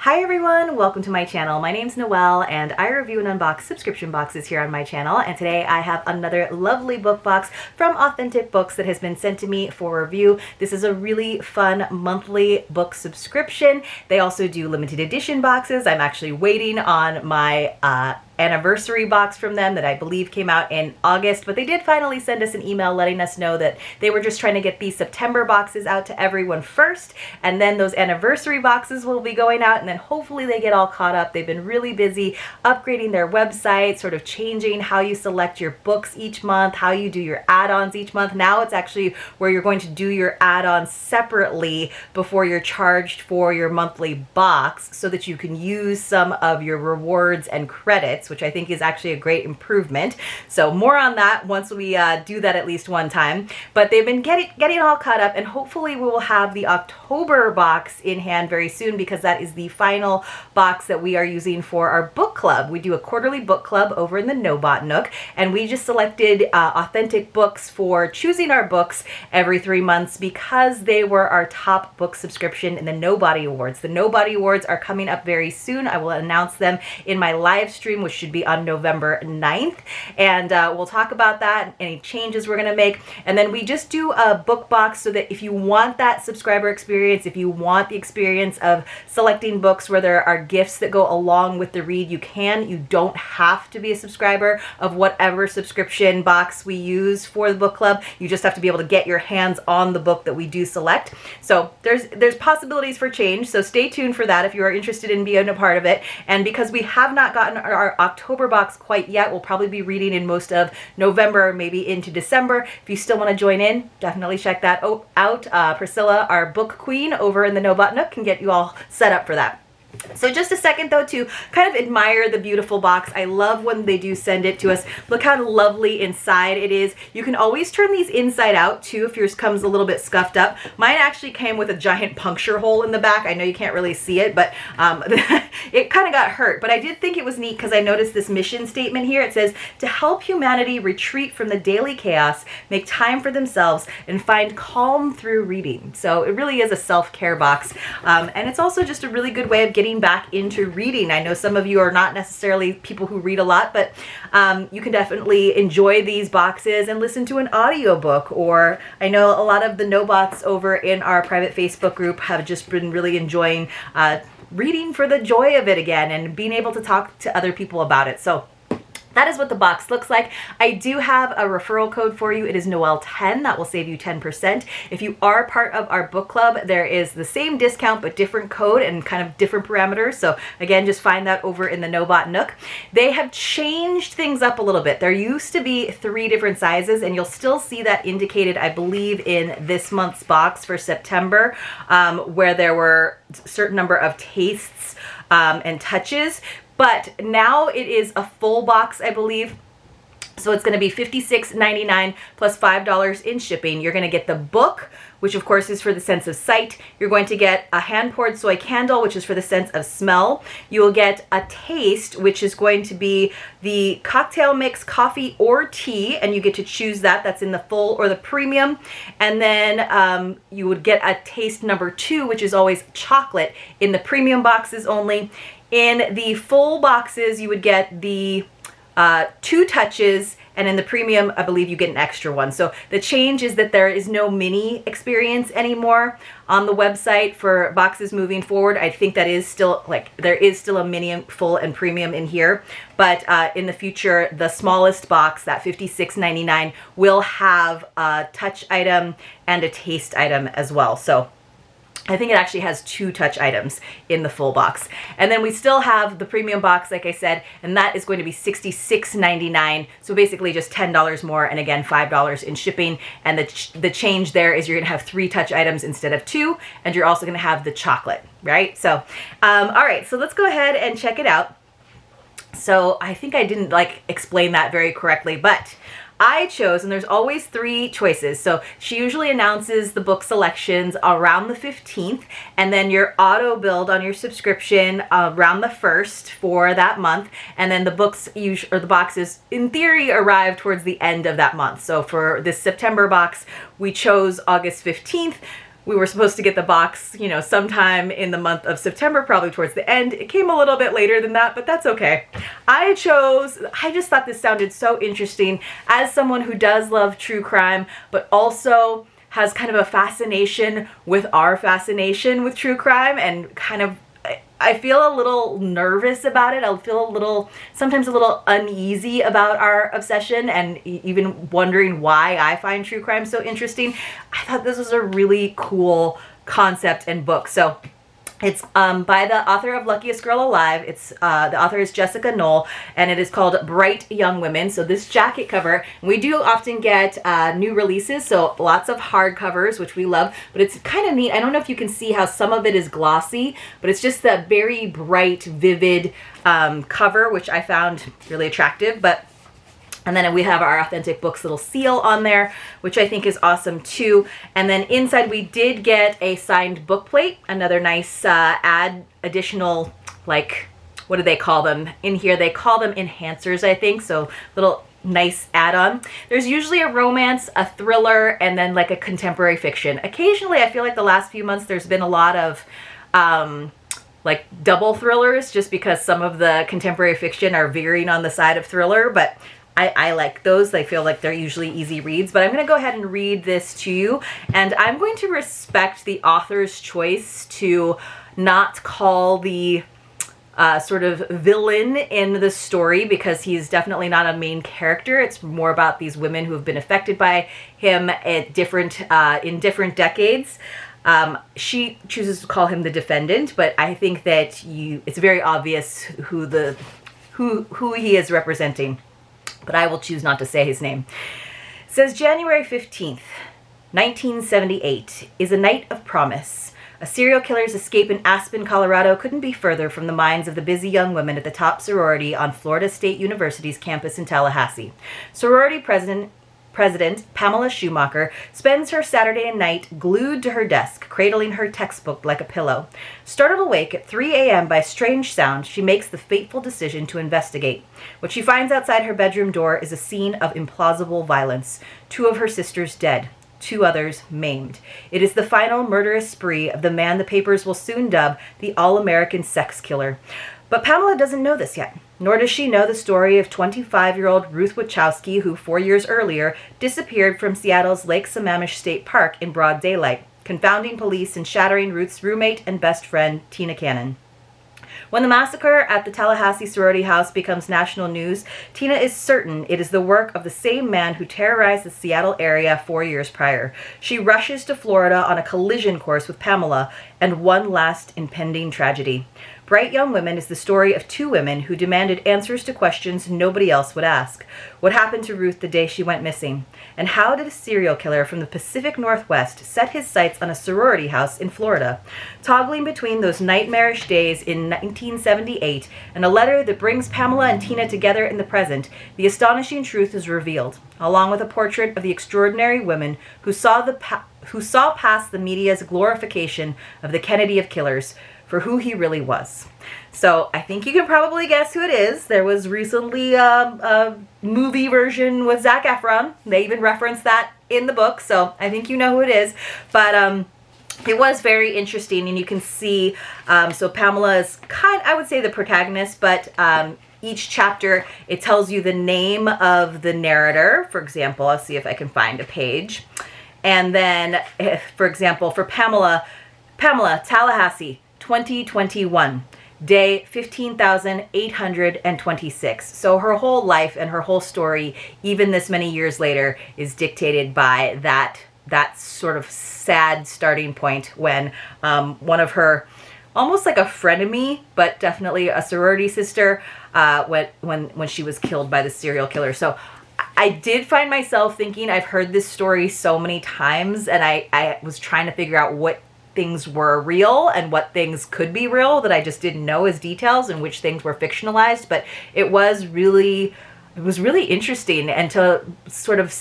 Hi everyone, welcome to my channel. My name's Noel and I review and unbox subscription boxes here on my channel, and today I have another lovely book box from Authentic Books that has been sent to me for review. This is a really fun monthly book subscription. They also do limited edition boxes. I'm actually waiting on my anniversary box from them that I believe came out in August, but they did finally send us an email letting us know that they were just trying to get these September boxes out to everyone first, and then those anniversary boxes will be going out, and then hopefully they get all caught up. They've been really busy upgrading their website, sort of changing how you select your books each month, how you do your add-ons each month. Now it's actually where you're going to do your add-ons separately before you're charged for your monthly box so that you can use some of your rewards and credits, which I think is actually a great improvement. So more on that once we do that at least one time. But they've been getting all caught up, and hopefully we will have the October box in hand very soon, because that is the final box that we are using for our book club. We do a quarterly book club over in the Nook, and we just selected Authentic Books for choosing our books every 3 months because they were our top book subscription in the Nobody Awards. The Nobody Awards are coming up very soon. I will announce them in my live stream, which should be on November 9th, and we'll talk about that, any changes we're going to make. And then we just do a book box so that if you want that subscriber experience, if you want the experience of selecting books where there are gifts that go along with the read, you can. You don't have to be a subscriber of whatever subscription box we use for the book club. You just have to be able to get your hands on the book that we do select. So there's possibilities for change, so stay tuned for that if you are interested in being a part of it. And because we have not gotten our October box quite yet, we'll probably be reading in most of November, maybe into December. If you still want to join in, definitely check that out. Priscilla, our book queen over in the Nook, can get you all set up for that. So just a second though to kind of admire the beautiful box. I love when they do send it to us. Look how lovely inside it is. You can always turn these inside out too if yours comes a little bit scuffed up. Mine actually came with a giant puncture hole in the back. I know you can't really see it, but it kind of got hurt. But I did think it was neat because I noticed this mission statement here. It says, to help humanity retreat from the daily chaos, make time for themselves, and find calm through reading. So it really is a self-care box. And it's also just a really good way of getting back into reading. I know some of you are not necessarily people who read a lot, but you can definitely enjoy these boxes and listen to an audiobook. Or I know a lot of the Nobots over in our private Facebook group have just been really enjoying reading for the joy of it again and being able to talk to other people about it. So that is what the box looks like. I do have a referral code for you. It is Noel10. That will save you 10%. If you are part of our book club, there is the same discount but different code and kind of different parameters. So again, just find that over in the Nook. They have changed things up a little bit. There used to be 3 different sizes, and you'll still see that indicated, I believe, in this month's box for September, where there were a certain number of tastes and touches. But now it is a full box, I believe. So it's going to be $56.99 plus $5 in shipping. You're going to get the book, which of course is for the sense of sight. You're going to get a hand-poured soy candle, which is for the sense of smell. You will get a taste, which is going to be the cocktail mix, coffee or tea, and you get to choose that. That's in the full or the premium. And then you would get a taste number 2, which is always chocolate, in the premium boxes only. In the full boxes, you would get the 2 touches, and in the premium, I believe you get an extra one. So the change is that there is no mini experience anymore on the website for boxes moving forward. I think that is still, there is still a mini, full, and premium in here. But in the future, the smallest box, that $56.99, will have a touch item and a taste item as well. So I think it actually has 2 touch items in the full box. And then we still have the premium box, like I said, and that is going to be $66.99. So basically just $10 more, and again, $5 in shipping. And the change there is you're gonna have 3 touch items instead of 2, and you're also gonna have the chocolate, right? So, all right, so let's go ahead and check it out. So I think I didn't explain that very correctly, but I chose, and there's always 3 choices. So she usually announces the book selections around the 15th, and then your auto build on your subscription around the 1st for that month. And then the books or the boxes in theory arrive towards the end of that month. So for this September box, we chose August 15th. we were supposed to get the box, you know, sometime in the month of September, probably towards the end. It came a little bit later than that, but that's okay. I just thought this sounded so interesting as someone who does love true crime, but also has kind of a fascination with our fascination with true crime, and kind of, I feel a little nervous about it. I'll feel sometimes a little uneasy about our obsession, and even wondering why I find true crime so interesting. I thought this was a really cool concept and book. So it's by the author of Luckiest Girl Alive. It's the author is Jessica Noel, and it is called Bright Young Women. So this jacket cover, we do often get new releases, so lots of hardcovers, which we love, but it's kind of neat. I don't know if you can see how some of it is glossy, but it's just that very bright, vivid cover, which I found really attractive. And then we have our Authentic Books little seal on there, which I think is awesome too. And then inside we did get a signed book plate, another nice additional, like, what do they call them? In here they call them enhancers, I think. So little nice add-on. There's usually a romance, a thriller, and then like a contemporary fiction. Occasionally, I feel like the last few months there's been a lot of like double thrillers, just because some of the contemporary fiction are veering on the side of thriller, but I like those. I feel like they're usually easy reads, but I'm going to go ahead and read this to you, and I'm going to respect the author's choice to not call the sort of villain in the story, because he's definitely not a main character. It's more about these women who have been affected by him at in different decades. She chooses to call him the defendant, but I think that it's very obvious who he is representing. But I will choose not to say his name. It says, January 15th, 1978 is a night of promise. A serial killer's escape in Aspen, Colorado couldn't be further from the minds of the busy young women at the top sorority on Florida State University's campus in Tallahassee. Sorority President Pamela Schumacher spends her Saturday night glued to her desk, cradling her textbook like a pillow. Startled awake at 3 a.m. by strange sound, she makes the fateful decision to investigate. What she finds outside her bedroom door is a scene of implausible violence. 2 of her sisters dead, 2 others maimed. It is the final murderous spree of the man the papers will soon dub the all-American sex killer. But Pamela doesn't know this yet, nor does she know the story of 25-year-old Ruth Wachowski, who 4 years earlier disappeared from Seattle's Lake Sammamish State Park in broad daylight, confounding police and shattering Ruth's roommate and best friend, Tina Cannon. When the massacre at the Tallahassee sorority house becomes national news, Tina is certain it is the work of the same man who terrorized the Seattle area 4 years prior. She rushes to Florida on a collision course with Pamela and one last impending tragedy. Bright Young Women is the story of 2 women who demanded answers to questions nobody else would ask. What happened to Ruth the day she went missing? And how did a serial killer from the Pacific Northwest set his sights on a sorority house in Florida? Toggling between those nightmarish days in 1978 and a letter that brings Pamela and Tina together in the present, the astonishing truth is revealed, along with a portrait of the extraordinary women who saw past the media's glorification of the Kennedy of killers for who he really was. So I think you can probably guess who it is. There was recently a movie version with Zac Efron. They even referenced that in the book, so I think you know who it is. But it was very interesting, and you can see, so Pamela is I would say the protagonist, but each chapter, it tells you the name of the narrator. For example, I'll see if I can find a page. And then, for example, for Pamela, Tallahassee, 2021, day 15,826. So her whole life and her whole story, even this many years later, is dictated by that sort of sad starting point when one of her, almost like a frenemy, but definitely a sorority sister, when she was killed by the serial killer. So I did find myself thinking, I've heard this story so many times, and I was trying to figure out what things were real and what things could be real that I just didn't know as details, and which things were fictionalized. But it was really interesting, and to sort of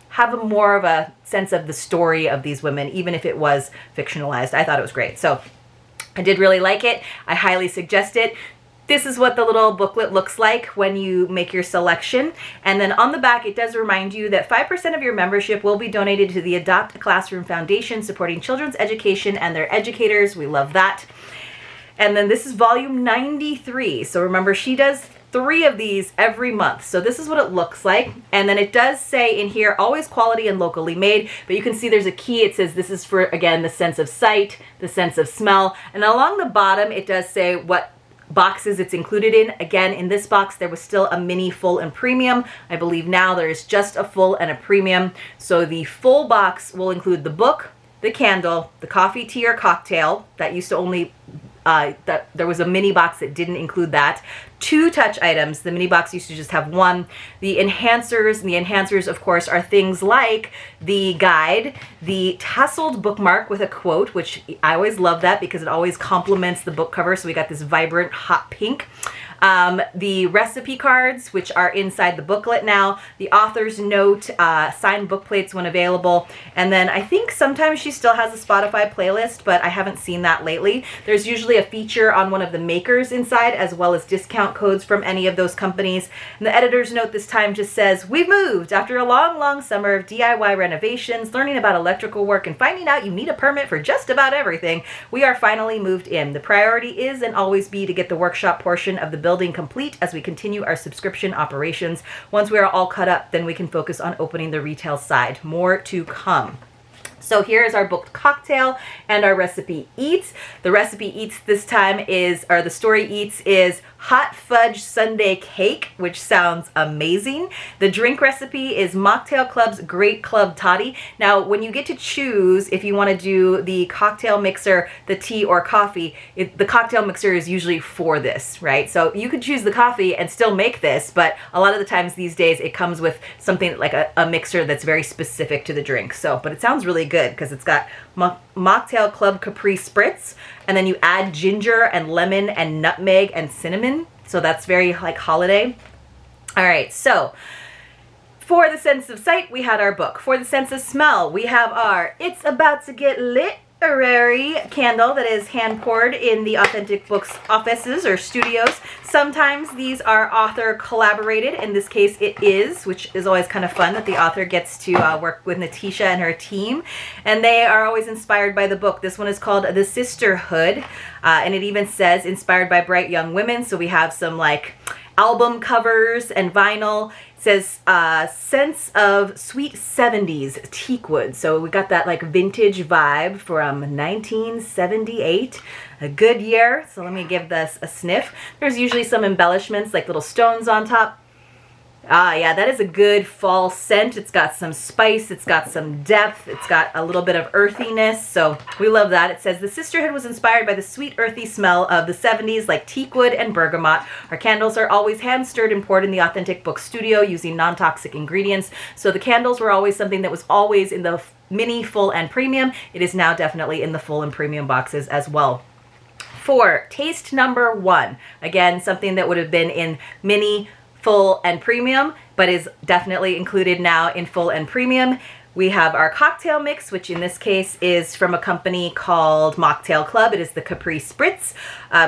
have more of a sense of the story of these women, even if it was fictionalized. I thought it was great. So I did really like it. I highly suggest it. this is what the little booklet looks like when you make your selection. And then on the back, it does remind you that 5% of your membership will be donated to the Adopt a Classroom Foundation, supporting children's education and their educators. We love that. And then this is volume 93. So remember, she does 3 of these every month. So this is what it looks like. And then it does say in here, always quality and locally made, but you can see there's a key. It says this is for, again, the sense of sight, the sense of smell. And along the bottom, it does say what boxes it's included in. Again, in this box, there was still a mini, full, and premium. I believe now there is just a full and a premium. So the full box will include the book, the candle, the coffee, tea, or cocktail. That used to only that there was a mini box that didn't include that. 2 touch items. The mini box used to just have 1. The enhancers, of course, are things like the guide, the tasseled bookmark with a quote, which I always love that because it always complements the book cover. So we got this vibrant hot pink. The recipe cards, which are inside the booklet now, the author's note, signed book plates when available, and then I think sometimes she still has a Spotify playlist, but I haven't seen that lately. There's usually a feature on one of the makers inside, as well as discount codes from any of those companies. And the editor's note this time just says, "We've moved. After a long summer of DIY renovations, learning about electrical work, and finding out you need a permit for just about everything, we are finally moved in. The priority is and always be to get the workshop portion of the building complete as we continue our subscription operations. Once we are all cut up, then we can focus on opening the retail side. More to come." So here is our booked cocktail and our recipe eats. The recipe eats this time is, or the story eats is hot fudge sundae cake, which sounds amazing. The drink recipe is Mocktail Club's Great Club Toddy. Now, when you get to choose if you want to do the cocktail mixer, the tea, or coffee, the cocktail mixer is usually for this, right? So you could choose the coffee and still make this, but a lot of the times these days it comes with something like a mixer that's very specific to the drink. So, but it sounds really good because it's got Mocktail Club Capri Spritz, and then you add ginger and lemon and nutmeg and cinnamon. So that's very like holiday. All right, so for the sense of sight, we had our book. For the sense of smell, we have our It's About to Get Literary candle that is hand poured in the Authentic Books offices or studios. Sometimes these are author collaborated. In this case, it is, which is always kind of fun that the author gets to work with Natisha and her team. And they are always inspired by the book. This one is called The Sisterhood. And it even says inspired by bright young women. So we have some like album covers and vinyl. It says sense of sweet 70s teakwood. So we got that like vintage vibe from 1978. A good year. So let me give this a sniff. There's usually some embellishments like little stones on top. Ah, yeah, that is a good fall scent. It's got some spice. It's got some depth. It's got a little bit of earthiness. So we love that. It says the Sisterhood was inspired by the sweet, earthy smell of the 70s like teakwood and bergamot. Our candles are always hand stirred and poured in the Authentic Book studio using non-toxic ingredients. So the candles were always something that was always in the mini, full, and premium. It is now definitely in the full and premium boxes as well. For taste number 1, again, something that would have been in mini, full, and premium, but is definitely included now in full and premium. We have our cocktail mix, which in this case is from a company called Mocktail Club. It is the Capri Spritz.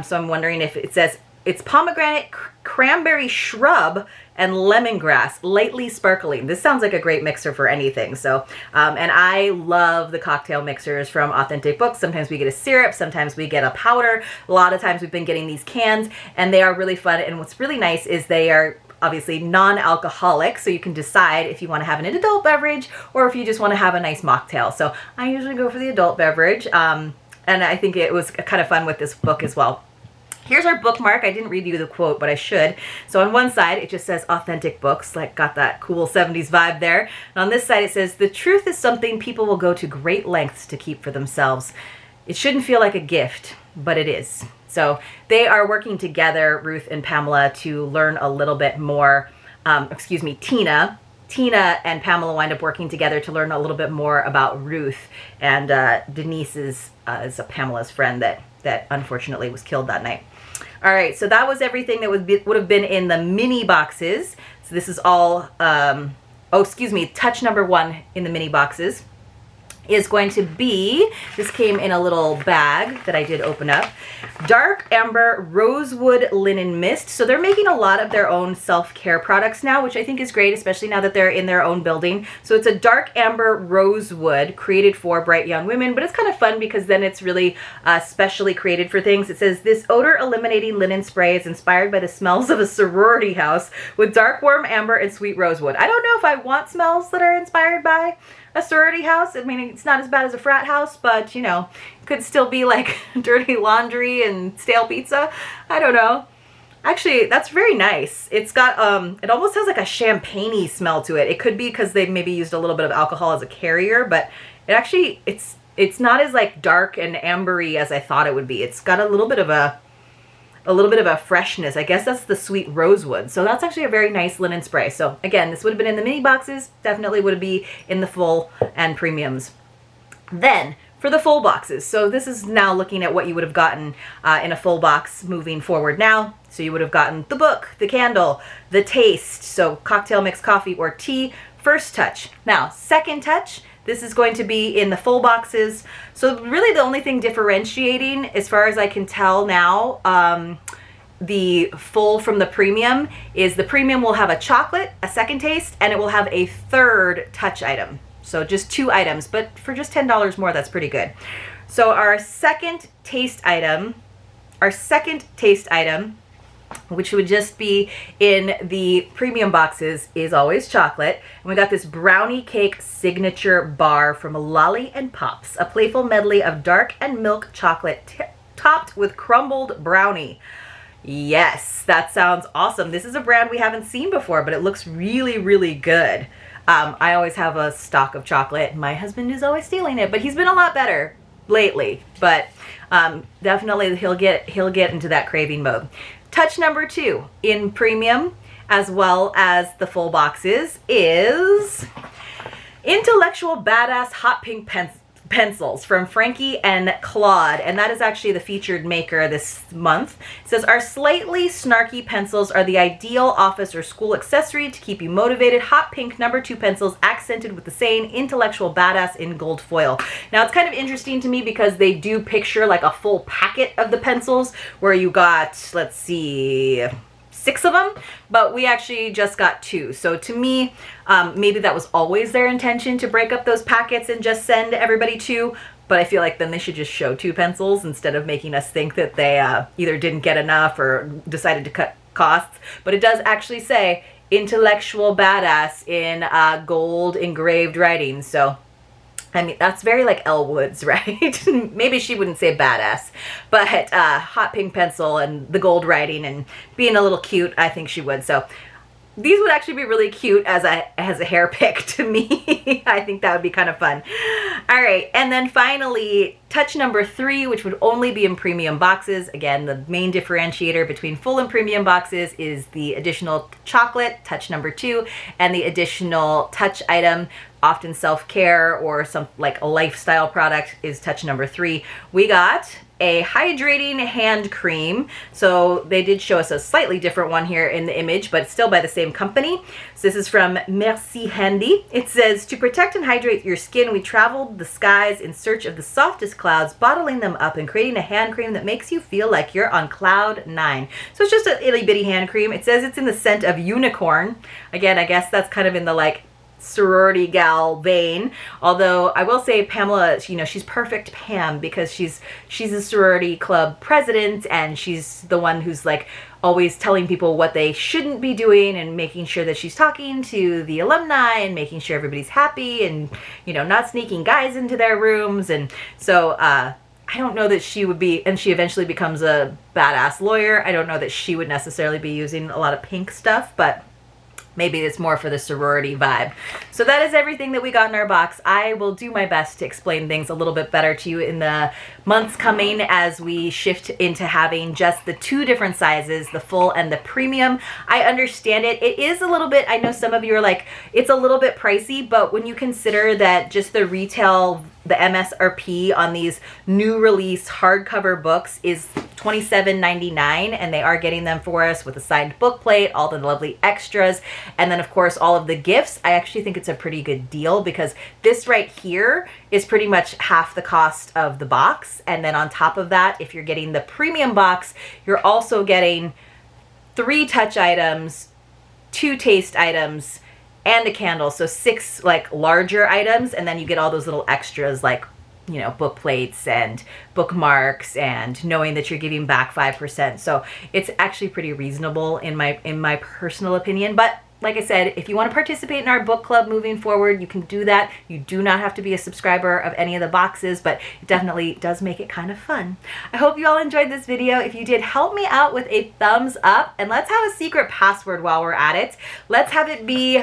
So I'm wondering if it says it's pomegranate, cranberry shrub, and lemongrass, lightly sparkling. This sounds like a great mixer for anything. So, and I love the cocktail mixers from Authentic Books. Sometimes we get a syrup, sometimes we get a powder. A lot of times we've been getting these cans, and they are really fun. And what's really nice is they are obviously non-alcoholic, so you can decide if you want to have an adult beverage or if you just want to have a nice mocktail. So I usually go for the adult beverage, and I think it was kind of fun with this book as well. Here's our bookmark. I didn't read you the quote, but I should. So on one side, it just says Authentic Books, like got that cool 70s vibe there. And on this side, it says, the truth is something people will go to great lengths to keep for themselves. It shouldn't feel like a gift, but it is. So they are working together, Ruth and Pamela, to learn a little bit more, Tina and Pamela wind up working together to learn a little bit more about Ruth, and Denise is Pamela's friend that unfortunately was killed that night. All right, so that was everything that would have been in the mini boxes. So this is all, touch number 1 in the mini boxes. is going to be, this came in a little bag that I did open up, Dark Amber Rosewood Linen Mist. So they're making a lot of their own self-care products now, which I think is great, especially now that they're in their own building. So it's a Dark Amber Rosewood created for bright young women, but it's kind of fun because then it's really specially created for things. It says, this odor eliminating linen spray is inspired by the smells of a sorority house with dark warm amber and sweet rosewood. I don't know if I want smells that are inspired by a sorority house. I mean, it's not as bad as a frat house, but you know, it could still be like dirty laundry and stale pizza. I don't know. Actually, that's very nice. It's got, it almost has like a champagne-y smell to it. It could be because they maybe used a little bit of alcohol as a carrier, but it actually, it's not as like dark and ambery as I thought it would be. It's got a little bit of a freshness. I guess that's the sweet rosewood. So that's actually a very nice linen spray. So again, this would have been in the mini boxes, definitely would be in the full and premiums. Then for the full boxes, so this is now looking at what you would have gotten in a full box moving forward now. So you would have gotten the book, the candle, the taste, so cocktail mix coffee or tea, first touch. Now, second touch, this is going to be in the full boxes. So really the only thing differentiating, as far as I can tell now, the full from the premium is the premium will have a chocolate, a second taste, and it will have a third touch item. So just 2 items, but for just $10 more, that's pretty good. So our second taste item, which would just be in the premium boxes, is always chocolate. And we got this brownie cake signature bar from Lolly and Pops, a playful medley of dark and milk chocolate topped with crumbled brownie. Yes, that sounds awesome. This is a brand we haven't seen before, but it looks really, really good. I always have a stock of chocolate. My husband is always stealing it, but he's been a lot better lately. But definitely he'll get into that craving mode. Touch number 2 in premium as well as the full boxes is Intellectual Badass Hot Pink Pencils from Frankie and Claude, and that is actually the featured maker this month. It says, our slightly snarky pencils are the ideal office or school accessory to keep you motivated. Hot pink number 2 pencils accented with the saying intellectual badass in gold foil. Now it's kind of interesting to me because they do picture like a full packet of the pencils where you got, let's see, 6 of them, but we actually just got 2. So to me, maybe that was always their intention to break up those packets and just send everybody 2. But I feel like then they should just show 2 pencils instead of making us think that they either didn't get enough or decided to cut costs. But it does actually say intellectual badass in gold engraved writing. So I mean, that's very like Elle Woods, right? Maybe she wouldn't say badass, but hot pink pencil and the gold writing and being a little cute, I think she would. So these would actually be really cute as a hair pick to me. I think that would be kind of fun. All right, and then finally, touch number 3, which would only be in premium boxes. Again, the main differentiator between full and premium boxes is the additional chocolate, touch number 2, and the additional touch item, often self-care or some like a lifestyle product, is touch number 3. We got a hydrating hand cream. So they did show us a slightly different one here in the image, but still by the same company. So this is from Merci Handy. It says, to protect and hydrate your skin, we traveled the skies in search of the softest clouds, bottling them up and creating a hand cream that makes you feel like you're on cloud 9. So it's just a itty bitty hand cream. It says it's in the scent of unicorn. Again, I guess that's kind of in the like sorority gal vein, although I will say Pamela, you know, she's perfect Pam because she's a sorority club president and she's the one who's like always telling people what they shouldn't be doing and making sure that she's talking to the alumni and making sure everybody's happy and, you know, not sneaking guys into their rooms. And so I don't know that she would be, and she eventually becomes a badass lawyer, I don't know that she would necessarily be using a lot of pink stuff, but maybe it's more for the sorority vibe. So that is everything that we got in our box. I will do my best to explain things a little bit better to you in the months coming as we shift into having just the 2 different sizes, the full and the premium. I understand it. It is a little bit, I know some of you are like, it's a little bit pricey, but when you consider that just the retail the MSRP on these new release hardcover books is $27.99, and they are getting them for us with a signed book plate, all the lovely extras, and then of course all of the gifts. I actually think it's a pretty good deal because this right here is pretty much half the cost of the box, and then on top of that, if you're getting the premium box, you're also getting 3 touch items, 2 taste items, and a candle. So 6 like larger items, and then you get all those little extras like, you know, book plates and bookmarks and knowing that you're giving back 5%. So it's actually pretty reasonable in my personal opinion. But like I said, if you want to participate in our book club moving forward, you can do that. You do not have to be a subscriber of any of the boxes, but it definitely does make it kind of fun. I hope you all enjoyed this video. If you did, help me out with a thumbs up, and let's have a secret password while we're at it. Let's have it be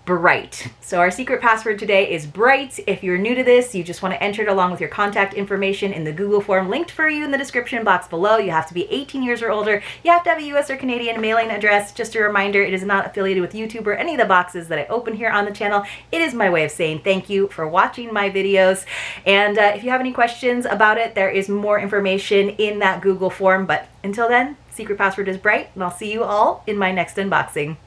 bright. So our secret password today is bright. If you're new to this, you just want to enter it along with your contact information in the Google form linked for you in the description box below. You have to be 18 years or older. You have to have a US or Canadian mailing address. Just a reminder, it is not affiliated with YouTube or any of the boxes that I open here on the channel. It is my way of saying thank you for watching my videos. And if you have any questions about it, there is more information in that Google form. But until then, secret password is bright, and I'll see you all in my next unboxing.